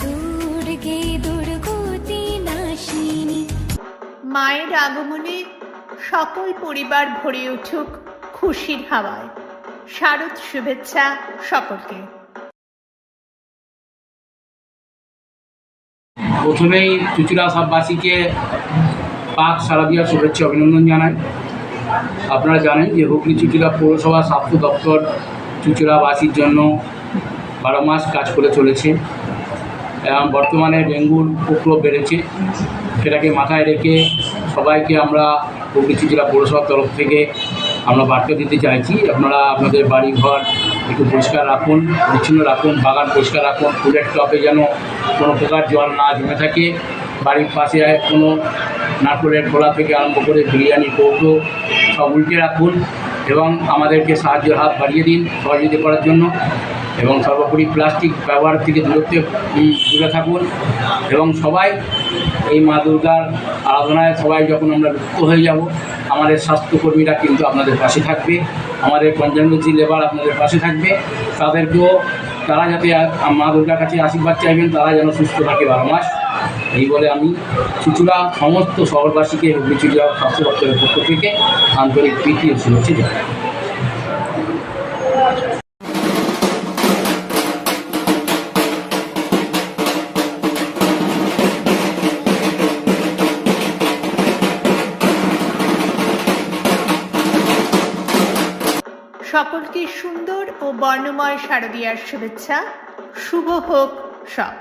দুর্গে দুর্গতি নাশিনী। মায়ের আগমনে সকল পরিবার ভরে উঠুক খুশির হাওয়ায়। শারদ শুভেচ্ছা সকলকে। প্রথমেই চুঁচুড়া সববাসীকে পাক শারদীয়ার শুভেচ্ছা অভিনন্দন জানাই। আপনারা জানেন যে হুগলি চুঁচুড়া পৌরসভা স্বাস্থ্য দপ্তর চুঁচুড়াবাসীর জন্য 12 মাস কাজ করে চলেছে এবং বর্তমানে ডেঙ্গুর উপদ্রব বেড়েছে। সেটাকে মাথায় রেখে সবাইকে আমরা হুগলি চুঁচুড়া পৌরসভার তরফ থেকে আমরা বার্তা দিতে চাইছি, আপনারা আপনাদের বাড়ি ঘর একটু পরিষ্কার রাখুন, পরিচ্ছন্ন রাখুন, বাগান পরিষ্কার রাখুন, ফুলের টবে যেন কোনো প্রকার জল না জমে থাকে, বাড়ির পাশে কোনো নারকেলের খোলা থেকে আরম্ভ করে বিরিয়ানি কৌটো সব উল্টে রাখুন এবং আমাদেরকে সাহায্যের হাত বাড়িয়ে দিন সহযোগিতা করার জন্য। এবং সর্বোপরি প্লাস্টিক ব্যবহার থেকে দূরে থাকুন এবং সবাই এই মা দুর্গার আরাধনায় সবাই যখন আমরা যুক্ত হয়ে যাব, আমাদের স্বাস্থ্যকর্মীরা কিন্তু আপনাদের পাশে থাকবে, আমাদের কনজারভেন্সি লেবার আপনাদের পাশে থাকবে। তাদেরকেও তারা যাতে মা দুর্গার কাছে আশীর্বাদ চাইবেন, তারা যেন সুস্থ থাকে 12 মাস। এই বলে আমি চুঁচুড়া সমস্ত শহরবাসীকে হুগলি চুঁচুড়া স্বাস্থ্য দপ্তরের পক্ষ থেকে আন্তরিক প্রীতি ও শুভেচ্ছা জানাই। সকলকে সুন্দর ও বর্ণময় শারদীয়ার শুভেচ্ছা। শুভ হোক সব।